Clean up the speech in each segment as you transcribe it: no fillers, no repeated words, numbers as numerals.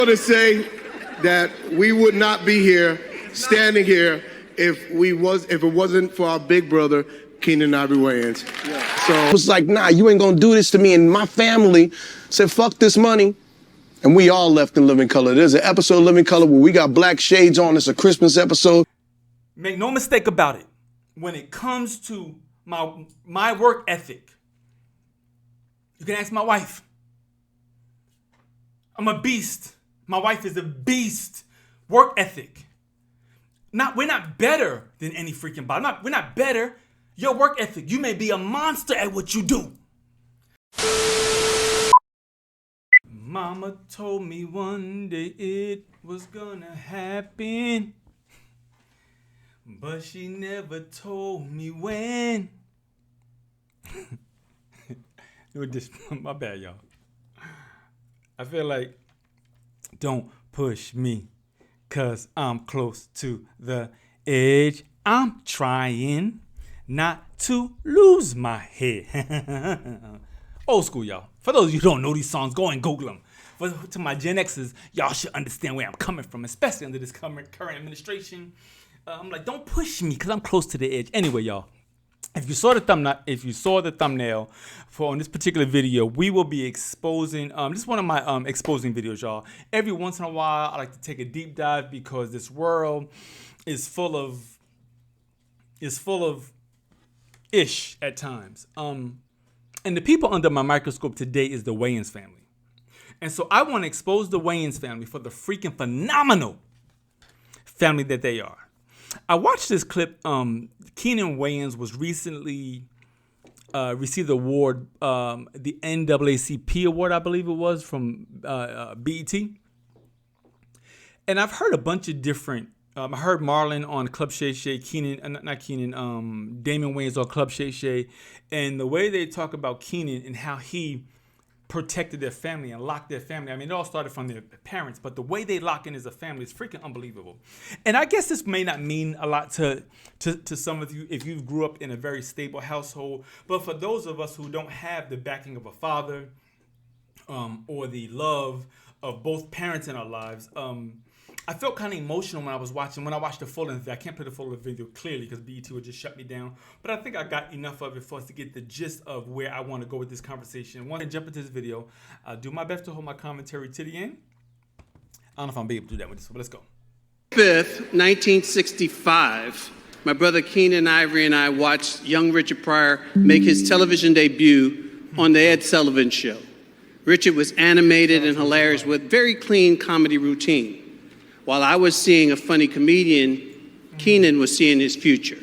To say that we would not be here, standing here, if it wasn't for our big brother, Keenen Ivory Wayans. Yeah. So it was like, nah, you ain't gonna do this to me. And my family said, fuck this money. And we all left in living color. There's an episode of Living Color where we got black shades on. It's a Christmas episode. Make no mistake about it. When it comes to my work ethic, you can ask my wife. I'm a beast. My wife is a beast. Work ethic. We're not better than any freaking body. We're not better. Your work ethic. You may be a monster at what you do. Mama told me one day it was gonna happen, but she never told me when. My bad, y'all. I feel like, don't push me, 'cause I'm close to the edge. I'm trying not to lose my head. Old school, y'all. For those of you who don't know these songs, go and Google them. To my Gen X's, y'all should understand where I'm coming from, especially under this current administration. I'm like, don't push me, 'cause I'm close to the edge. Anyway, y'all. If you saw the thumbnail for on this particular video, we will be exposing. This is one of my exposing videos, y'all. Every once in a while, I like to take a deep dive because this world is full of ish at times. And the people under my microscope today is the Wayans family, and so I want to expose the Wayans family for the freaking phenomenal family that they are. I watched this clip. Keenen Wayans was recently received the award, the NAACP award, I believe it was, from BET. And I've heard a bunch of different. I heard Marlon on Club Shay Shay, Damon Wayans on Club Shay Shay, and the way they talk about Keenen and how he protected their family and locked their family. I mean, it all started from their parents, but the way they lock in as a family is freaking unbelievable. And I guess this may not mean a lot to some of you if you grew up in a very stable household, but for those of us who don't have the backing of a father or the love of both parents in our lives, I felt kind of emotional when I watched the full length. I can't play the full length video clearly because BET would just shut me down. But I think I got enough of it for us to get the gist of where I want to go with this conversation. I want to jump into this video. I'll do my best to hold my commentary to the end. I don't know if I'm able to do that with this, but let's go. 5th, 1965, my brother Keenen Ivory and I watched young Richard Pryor make his television debut on The Ed Sullivan Show. Richard was animated and hilarious with very clean comedy routine. While I was seeing a funny comedian, Keenen was seeing his future.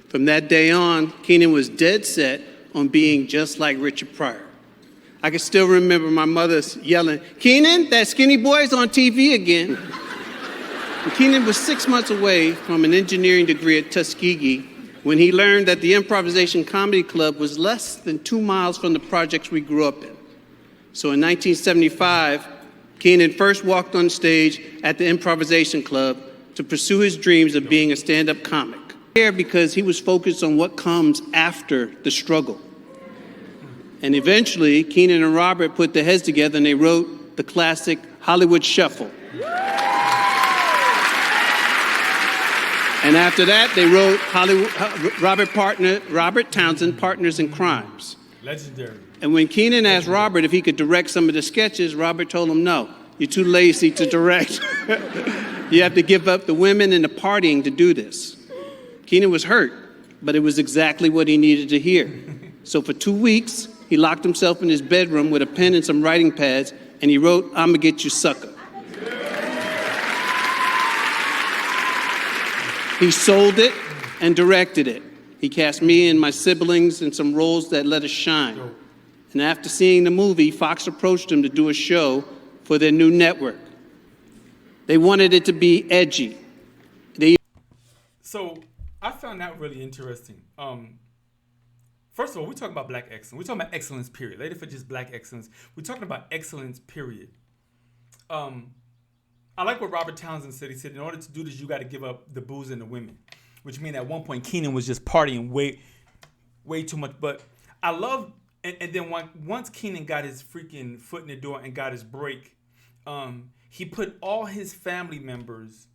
From that day on, Keenen was dead set on being just like Richard Pryor. I can still remember my mother yelling, "Keenen, that skinny boy's on TV again." And Keenen was 6 months away from an engineering degree at Tuskegee when he learned that the Improvisation Comedy Club was less than 2 miles from the projects we grew up in. So in 1975, Keenen first walked on stage at the Improvisation Club to pursue his dreams of being a stand-up comic. There because he was focused on what comes after the struggle. And eventually, Keenen and Robert put their heads together and they wrote the classic Hollywood Shuffle. And after that, they wrote Robert Townsend, Partners in Crimes. Legendary. And when Keenen asked Robert if he could direct some of the sketches, Robert told him, "No, you're too lazy to direct. You have to give up the women and the partying to do this." Keenen was hurt, but it was exactly what he needed to hear. So for 2 weeks, he locked himself in his bedroom with a pen and some writing pads, and he wrote, "I'ma Get You Sucker." He sold it and directed it. He cast me and my siblings in some roles that let us shine. And after seeing the movie, Fox approached him to do a show for their new network. They wanted it to be edgy. So I found that really interesting. First of all, we're talking about black excellence. We're talking about excellence, period. Later for just black excellence. We're talking about excellence, period. I like what Robert Townsend said. He said, in order to do this, you got to give up the booze and the women. Which means at one point, Keenen was just partying way too much. But I love, and then once Keenen got his freaking foot in the door and got his break, he put all his family members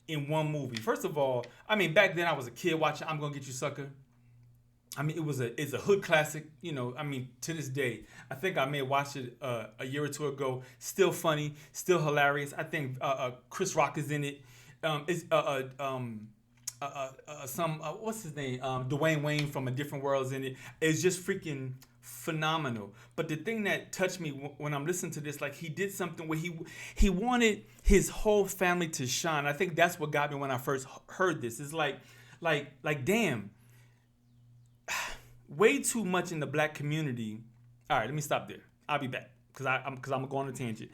in one movie. First of all, I mean, back then I was a kid watching I'm Gonna Get You Sucker. I mean, it's a hood classic, you know. I mean, to this day, I think I may have watched it a year or two ago. Still funny, still hilarious. I think Chris Rock is in it. It's what's his name? Dwayne Wayne from A Different World is in it. It's just freaking phenomenal. But the thing that touched me when I'm listening to this, like, he did something where he wanted his whole family to shine. I think that's what got me when I first heard this. It's like damn. Way too much in the black community. All right, let me stop there. I'll be back because I'm gonna go on a tangent.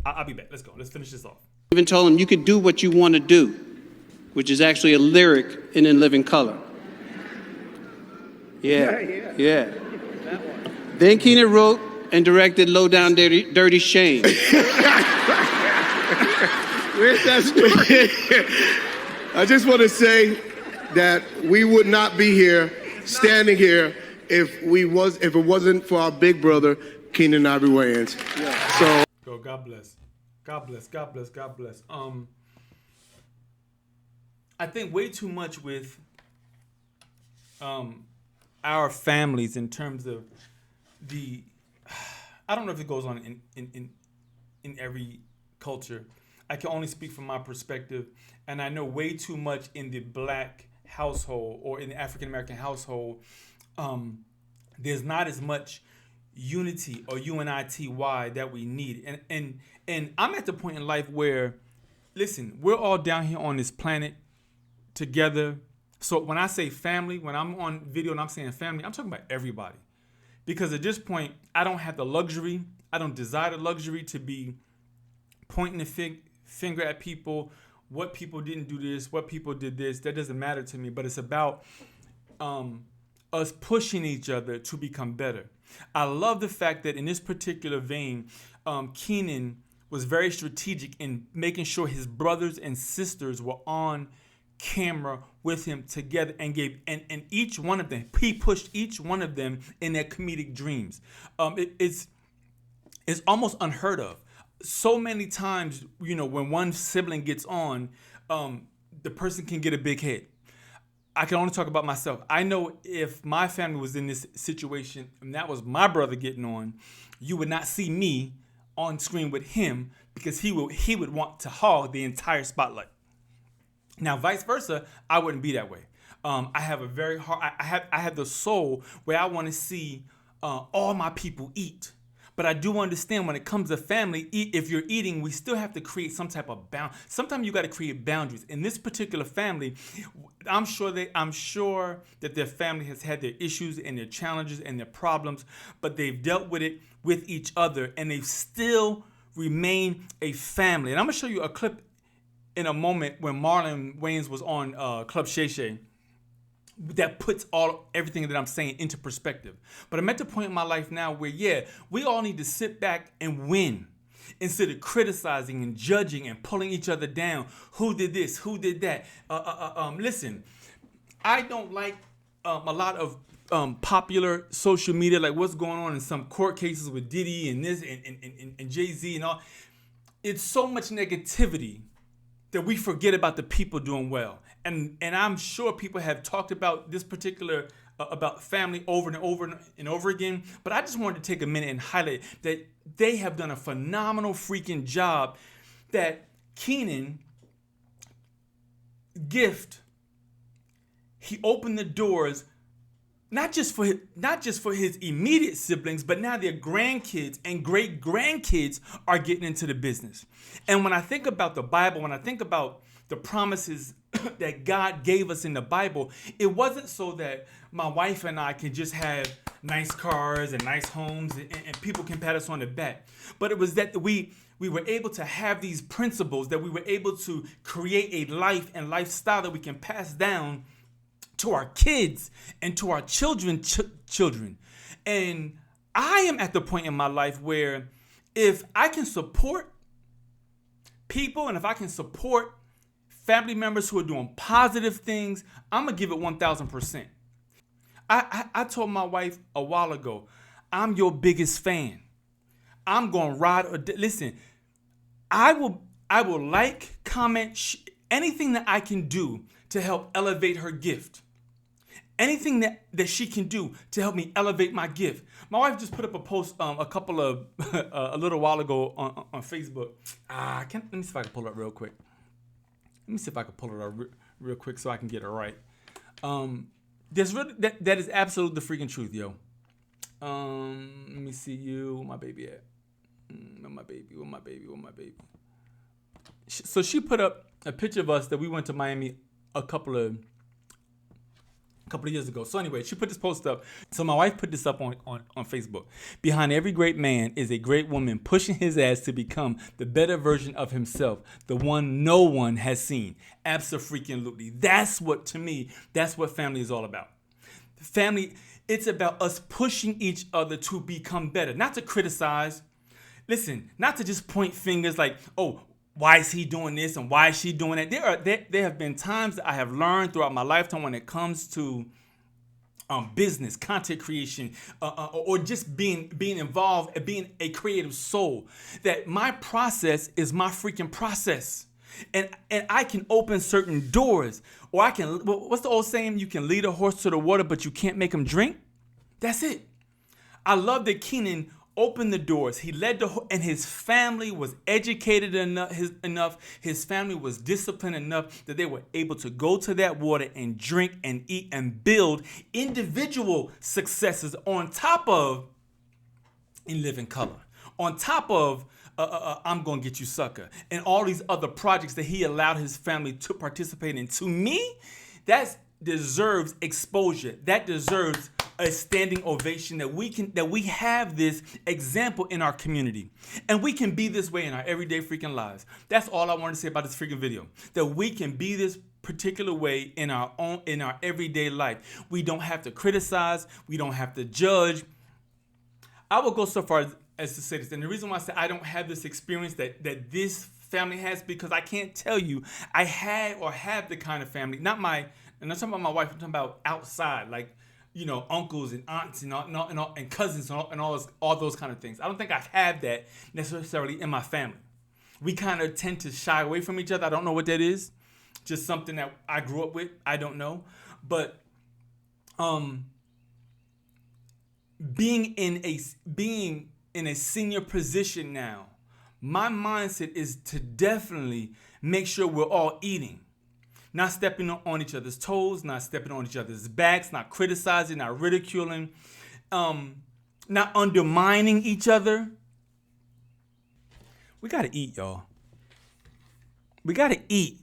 I'll be back. Let's go. Let's finish this off. Even told him you could do what you want to do, which is actually a lyric in living color. Yeah. Then Keenen wrote and directed Low Down Dirty Shame. I just want to say that we would not be here, standing here, if it wasn't for our big brother, Keenen Ivory Wayans. Yeah. So. Go. God bless. God bless. God bless. God bless. I think way too much with our families in terms of the. I don't know if it goes on in every culture. I can only speak from my perspective, and I know way too much in the black household or in the African American household. There's not as much unity or unity that we need, and I'm at the point in life where, listen, we're all down here on this planet together. So when I say family, when I'm on video and I'm saying family, I'm talking about everybody. Because at this point, I don't have the luxury, I don't desire the luxury to be pointing the finger at people, what people didn't do this, what people did this. That doesn't matter to me, but it's about us pushing each other to become better. I love the fact that in this particular vein, Keenen was very strategic in making sure his brothers and sisters were on camera with him together and and each one of them, he pushed each one of them in their comedic dreams. It's almost unheard of. So many times, you know, when one sibling gets on, the person can get a big head. I can only talk about myself. I know if my family was in this situation and that was my brother getting on, you would not see me on screen with him because he would want to hog the entire spotlight. Now, vice versa, I wouldn't be that way. I have a very hard. I have the soul where I want to see all my people eat. But I do understand when it comes to family, if you're eating, we still have to create some type of bound. Sometimes you got to create boundaries. In this particular family, I'm sure that their family has had their issues and their challenges and their problems, but they've dealt with it with each other, and they've still remained a family. And I'm gonna show you a clip in a moment when Marlon Wayans was on Club Shay Shay that puts everything that I'm saying into perspective. But I'm at the point in my life now where, yeah, we all need to sit back and win instead of criticizing and judging and pulling each other down. Who did this? Who did that? Listen, I don't like a lot of popular social media, like what's going on in some court cases with Diddy and this and Jay-Z and all. It's so much negativity that we forget about the people doing well. And I'm sure people have talked about this particular, about family over and over and over again. But I just wanted to take a minute and highlight that they have done a phenomenal freaking job. That Keenen gift, he opened the doors not just for his immediate siblings, but now their grandkids and great grandkids are getting into the business. And when I think about the Bible, when I think about the promises that God gave us in the Bible, it wasn't so that my wife and I can just have nice cars and nice homes and people can pat us on the back. But it was that we were able to have these principles, that we were able to create a life and lifestyle that we can pass down to our kids and to our children. And I am at the point in my life where if I can support people and if I can support family members who are doing positive things, I'm going to give it 1,000%. I told my wife a while ago, I'm your biggest fan. I'm going to ride or listen. I will like, comment, anything that I can do to help elevate her gift. Anything that she can do to help me elevate my gift. My wife just put up a post a little while ago on Facebook. Let me see if I can pull it up real quick. Real quick so I can get it right. That is absolute the freaking truth, yo. Let me see you. Where my baby at? Where my baby? So she put up a picture of us that we went to Miami a couple of years ago. So anyway, she put this post up. So my wife put this up on Facebook. Behind every great man is a great woman pushing his ass to become the better version of himself, the one no one has seen. Abso-freaking-lutely. That's what family is all about. Family, it's about us pushing each other to become better, not to criticize. Listen, not to just point fingers like, oh, why is he doing this and why is she doing that? There have been times that I have learned throughout my lifetime when it comes to business, content creation, or just being involved, being a creative soul, that my process is my freaking process. And I can open certain doors, or I can, what's the old saying? You can lead a horse to the water, but you can't make him drink. That's it. I love that Keenen opened the doors. He led and his family was educated enough. His family was disciplined enough that they were able to go to that water and drink and eat and build individual successes on top of In Living Color, on top of I'm Gonna Get You Sucker, and all these other projects that he allowed his family to participate in. To me, that deserves exposure. That deserves a standing ovation, that we have this example in our community, and we can be this way in our everyday freaking lives. That's all I wanted to say about this freaking video. That we can be this particular way in our everyday life. We don't have to criticize. We don't have to judge. I will go so far as to say this, and the reason why I say I don't have this experience that this family has, because I can't tell you I had or have the kind of family. And I'm not talking about my wife. I'm talking about outside, like, you know, uncles and aunts and cousins and all those kind of things. I don't think I have that necessarily in my family. We kind of tend to shy away from each other. I don't know what that is. Just something that I grew up with. I don't know. But being in a senior position now, my mindset is to definitely make sure we're all eating. Not stepping on each other's toes, not stepping on each other's backs, not criticizing, not ridiculing, not undermining each other. We gotta eat, y'all. We gotta eat.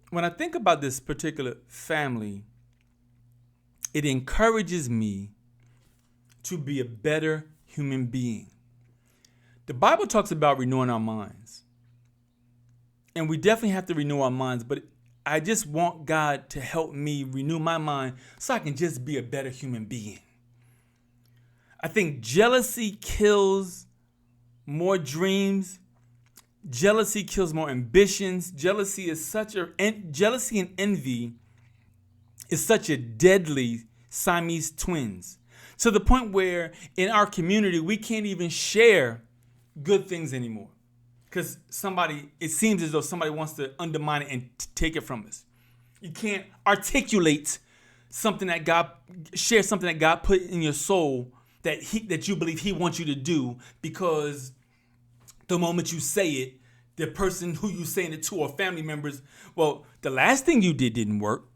When I think about this particular family, it encourages me to be a better human being. The Bible talks about renewing our minds. And we definitely have to renew our minds, but I just want God to help me renew my mind so I can just be a better human being. I think jealousy kills more dreams. Jealousy kills more ambitions. Jealousy and envy is such a deadly Siamese twins, to the point where in our community we can't even share good things anymore. Because it seems as though somebody wants to undermine it and take it from us. You can't articulate something that God put in your soul that you believe He wants you to do, because the moment you say it, the person who you saying it to or family members, well, the last thing you did didn't work.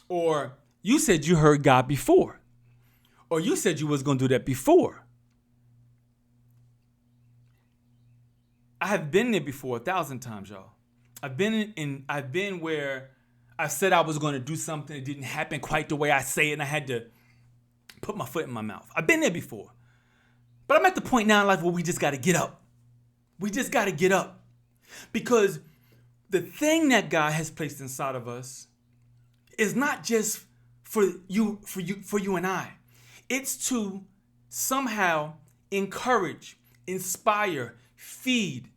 Or you said you heard God before. Or you said you was going to do that before. I have been there before 1,000 times, y'all. I've been where I said I was going to do something. It didn't happen quite the way I say it, and I had to put my foot in my mouth. I've been there before. But I'm at the point now in life where we just got to get up. We just got to get up. Because the thing that God has placed inside of us is not just for you and I. It's to somehow encourage, inspire, feed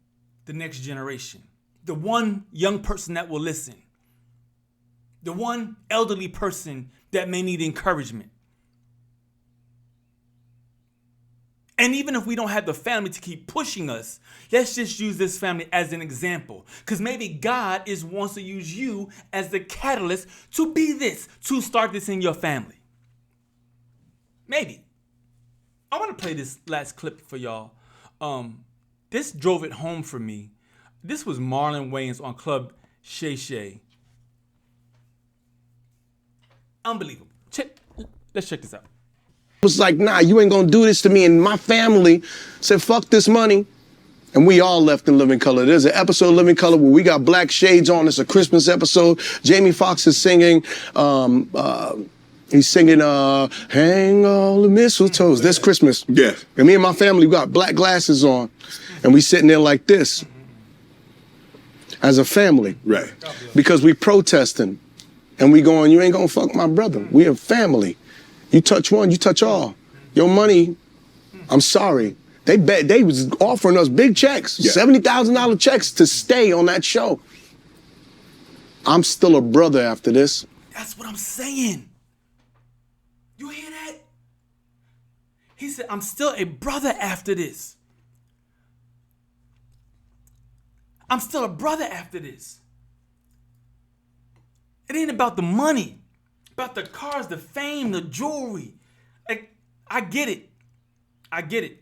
the next generation. The one young person that will listen. The one elderly person that may need encouragement. And even if we don't have the family to keep pushing us, let's just use this family as an example. Because maybe God wants to use you as the catalyst to be this, to start this in your family. Maybe. I want to play this last clip for y'all. This drove it home for me. This was Marlon Wayans on Club Shay Shay. Unbelievable. Let's check this out. Was like, nah, you ain't gonna do this to me. And my family said, fuck this money. And we all left in Living Color. There's an episode of Living Color where we got black shades on. It's a Christmas episode. Jamie Foxx is singing. He's singing Hang All the Mistletoes. This Christmas. Yes. And me and my family, we got black glasses on. And we sitting there like this. As a family. Right. Because we protesting. And we going, you ain't gonna fuck my brother. We a family. You touch one, you touch all. Your money, I'm sorry. They was offering us big checks, yeah. $70,000 checks to stay on that show. I'm still a brother after this. That's what I'm saying. You hear that? He said, I'm still a brother after this. I'm still a brother after this. It ain't about the money. About the cars, the fame, the jewelry. Like, I get it. I get it.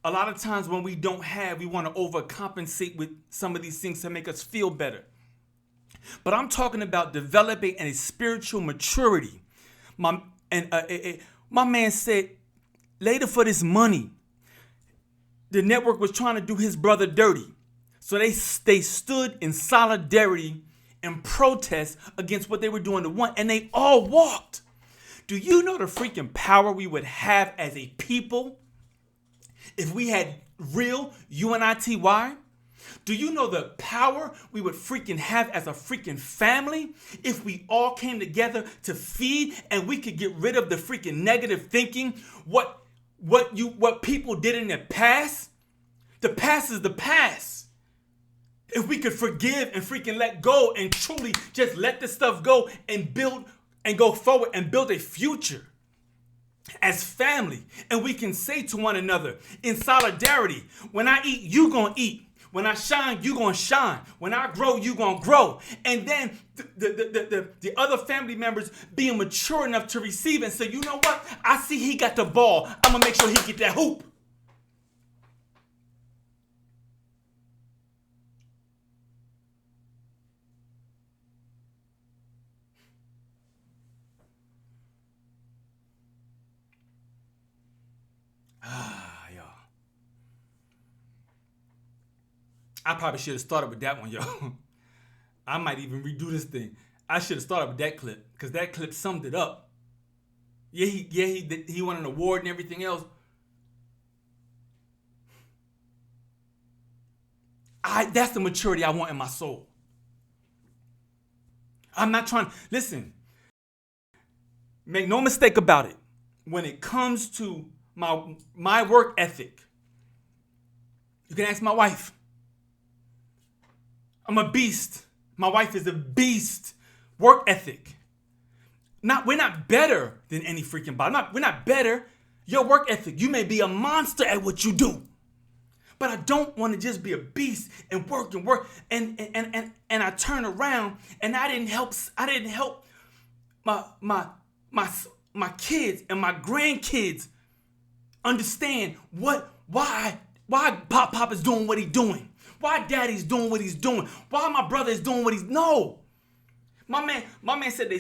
A lot of times when we don't have, we want to overcompensate with some of these things to make us feel better. But I'm talking about developing a spiritual maturity. My man said, later for this money, the network was trying to do his brother dirty. So they stood in solidarity and protest against what they were doing to one, and they all walked. Do you know the freaking power we would have as a people if we had real unity? Do you know the power we would freaking have as a freaking family if we all came together to feed and we could get rid of the freaking negative thinking? What people did in the past? The past is the past. If we could forgive and freaking let go and truly just let this stuff go and build and go forward and build a future as family. And we can say to one another in solidarity, when I eat, you gonna eat. When I shine, you gonna shine. When I grow, you gonna grow. And then the other family members being mature enough to receive it and say, you know what? I see he got the ball. I'm gonna make sure he get that hoop. Y'all. I probably should have started with that one, yo. I might even redo this thing. I should have started with that clip because that clip summed it up. Yeah, he won an award and everything else. That's the maturity I want in my soul. I'm not trying. Listen, make no mistake about it. When it comes to my work ethic, you can ask my wife. I'm a beast. My wife is a beast. Work ethic. We're not better than any freaking body. We're not better. Your work ethic. You may be a monster at what you do, but I don't want to just be a beast and work and work. And I turn around and I didn't help my kids and my grandkids understand why Pop is doing what he's doing. Why Daddy's doing what he's doing. Why my brother is doing what he's... No. My man said they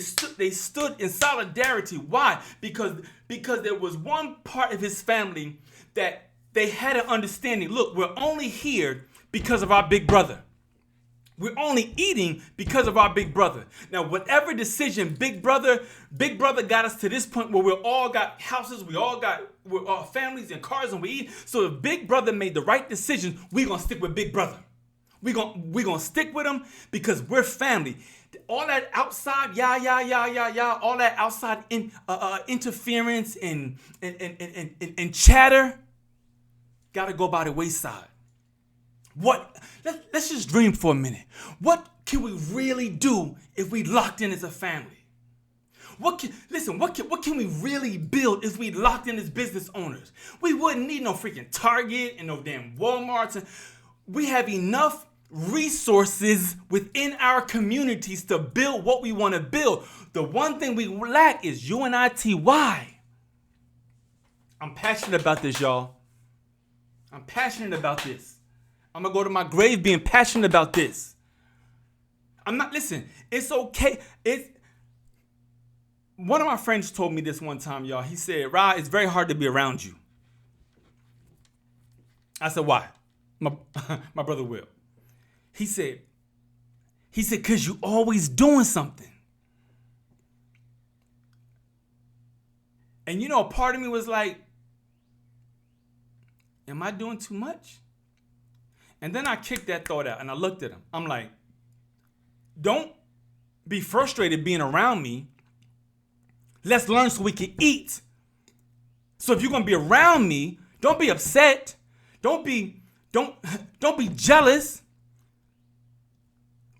stood in solidarity. Why? Because there was one part of his family that they had an understanding. Look, we're only here because of our big brother. We're only eating because of our big brother. Now, whatever decision big brother got us to this point where we all got houses, we're all families and cars and we eat. So if big brother made the right decision, we're going to stick with big brother. We're going to stick with him because we're family. All that outside, all that outside interference and chatter got to go by the wayside. Let's just dream for a minute. What can we really do if we locked in as a family? What can we really build if we locked in as business owners? We wouldn't need no freaking Target and no damn Walmarts. We have enough resources within our communities to build what we want to build. The one thing we lack is unity. I'm passionate about this, y'all. I'm passionate about this. I'm going to go to my grave being passionate about this. Listen, it's okay. One of my friends told me this one time, y'all. He said, Rod, it's very hard to be around you. I said, why? My brother Will. He said, because you always doing something. And a part of me was like, am I doing too much? And then I kicked that thought out and I looked at him. I'm like, don't be frustrated being around me. Let's learn so we can eat. So if you're gonna be around me, don't be upset. Don't be jealous.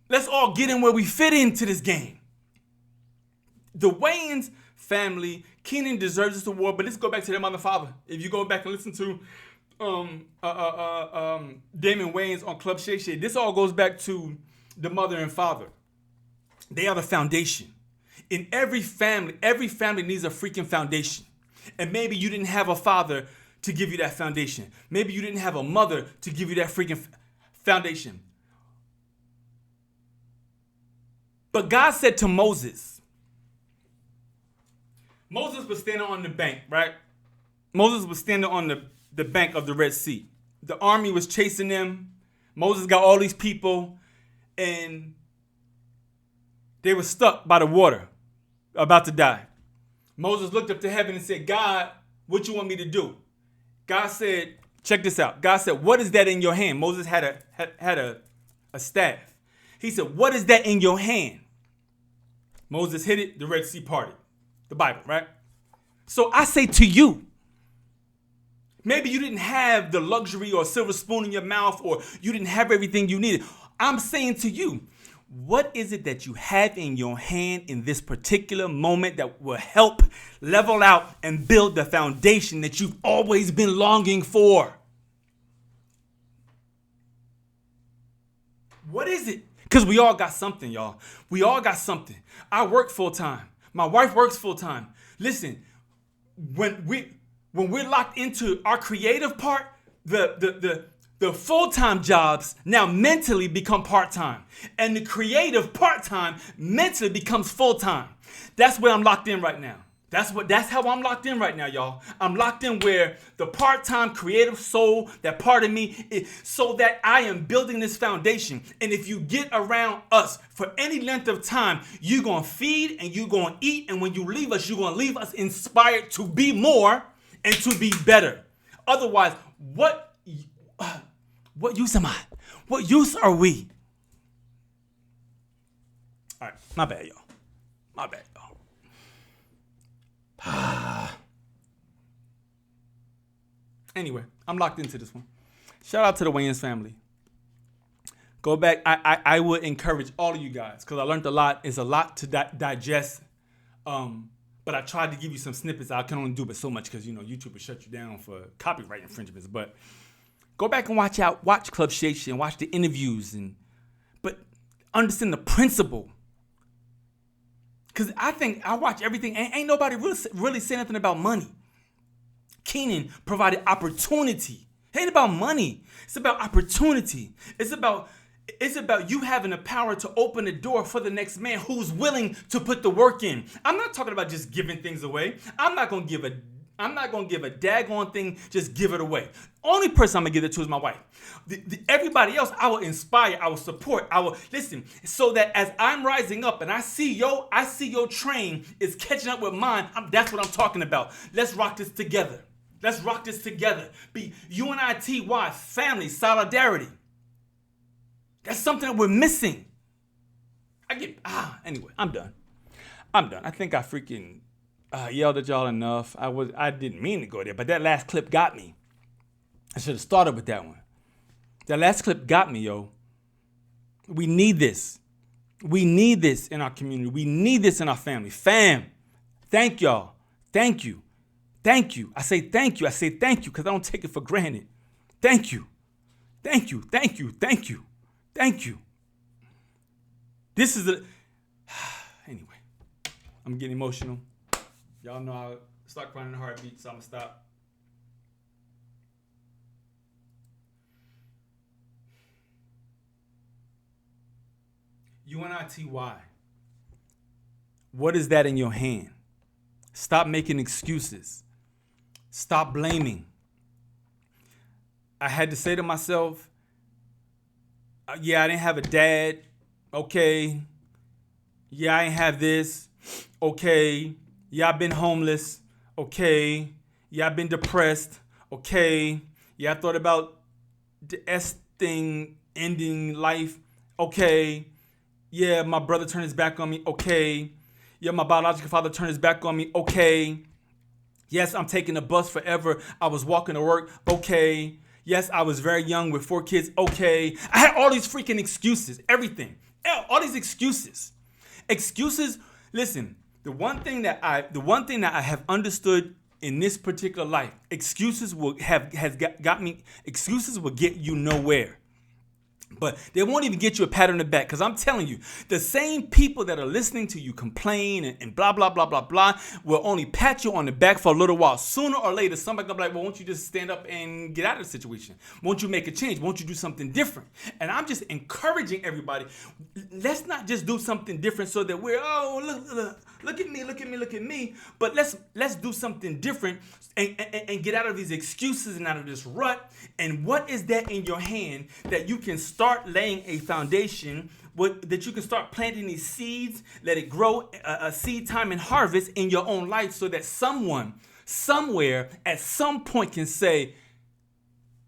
Let's all get in where we fit into this game. The Wayans family, Keenen deserves this award, but let's go back to their mother and father. If you go back and listen to Damon Wayans on Club Shay Shay, this all goes back to the mother and father. They are the foundation. In every family needs a freaking foundation. And maybe you didn't have a father to give you that foundation. Maybe you didn't have a mother to give you that freaking foundation. But God said to Moses was standing on the bank, right? Moses was standing on the bank of the Red Sea. The army was chasing them. Moses got all these people, and they were stuck by the water, about to die. Moses looked up to heaven and said, God, what you want me to do? God said, check this out. God said, what is that in your hand? Moses had a staff. He said, what is that in your hand? Moses hit it, the Red Sea parted. The Bible, right? So I say to you, maybe you didn't have the luxury or silver spoon in your mouth, or you didn't have everything you needed. I'm saying to you, what is it that you have in your hand in this particular moment that will help level out and build the foundation that you've always been longing for? What is it? Because we all got something, y'all. We all got something. I work full time. My wife works full time. Listen, when we're locked into our creative part, the full-time jobs now mentally become part-time. And the creative part-time mentally becomes full-time. That's where I'm locked in right now. That's how I'm locked in right now, y'all. I'm locked in where the part-time creative soul, that part of me, is so that I am building this foundation. And if you get around us for any length of time, you're going to feed and you're going to eat. And when you leave us, you're going to leave us inspired to be more and to be better. Otherwise, what use am I? What use are we? All right, my bad, y'all. My bad, y'all. Anyway, I'm locked into this one. Shout out to the Wayans family. Go back. I would encourage all of you guys, because I learned a lot. It's a lot to digest. But I tried to give you some snippets. I can only do but so much because, YouTube will shut you down for copyright infringements. But go back and watch Club Shay Shay and watch the interviews, but understand the principle. Because I think I watch everything. Ain't nobody really say nothing about money. Keenen provided opportunity. It ain't about money. It's about opportunity. It's about you having the power to open the door for the next man who's willing to put the work in. I'm not talking about just giving things away. I'm not gonna give a daggone thing, just give it away. Only person I'm gonna give it to is my wife. Everybody else, I will inspire, I will support, I will listen, so that as I'm rising up and I see your train is catching up with mine. That's what I'm talking about. Let's rock this together. Let's rock this together. Be unity, family, solidarity. That's something that we're missing. Anyway, I'm done. I think I freaking yelled at y'all enough. I didn't mean to go there, but that last clip got me. I should have started with that one. That last clip got me, yo. We need this. We need this in our community. We need this in our family. Fam, Thank y'all. Thank you. Thank you. I say thank you. I say thank you because I don't take it for granted. Thank you. Thank you. Thank you. Thank you. Thank you. This is anyway, I'm getting emotional. Y'all know I start crying in a heartbeat, so I'm going to stop. UNITY. What is that in your hand? Stop making excuses. Stop blaming. I had to say to myself, yeah, I didn't have a dad. Okay. Yeah, I ain't have this. Okay. Yeah, I've been homeless. Okay. Yeah, I've been depressed. Okay. Yeah, I thought about the S thing, ending life. Okay. Yeah, my brother turned his back on me. Okay. Yeah, my biological father turned his back on me. Okay. Yes, I'm taking the bus forever. I was walking to work. Okay. Yes, I was very young with 4 kids. Okay. I had all these freaking excuses. Everything. All these excuses. Excuses. Listen, the one thing that I have understood in this particular life, excuses will got me. Excuses will get you nowhere. But they won't even get you a pat on the back, because I'm telling you, the same people that are listening to you complain and blah, blah, blah, blah, blah, will only pat you on the back for a little while. Sooner or later, somebody's going to be like, well, won't you just stand up and get out of the situation? Won't you make a change? Won't you do something different? And I'm just encouraging everybody, let's not just do something different so that we're, oh, look at me. But let's do something different and get out of these excuses and out of this rut. And what is that in your hand that you can start laying a foundation, that you can start planting these seeds, let it grow, a seed time and harvest in your own life, so that someone, somewhere, at some point can say,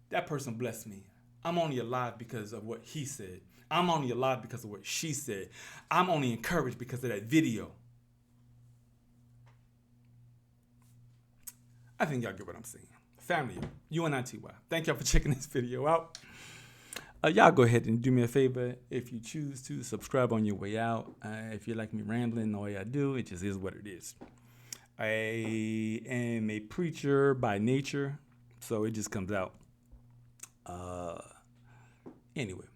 that person blessed me. I'm only alive because of what he said. I'm only alive because of what she said. I'm only encouraged because of that video. I think y'all get what I'm saying. Family, UNITY. Thank y'all for checking this video out. Y'all go ahead and do me a favor. If you choose to, subscribe on your way out. If you like me rambling the way I do, it just is what it is. I am a preacher by nature, so it just comes out. Anyway.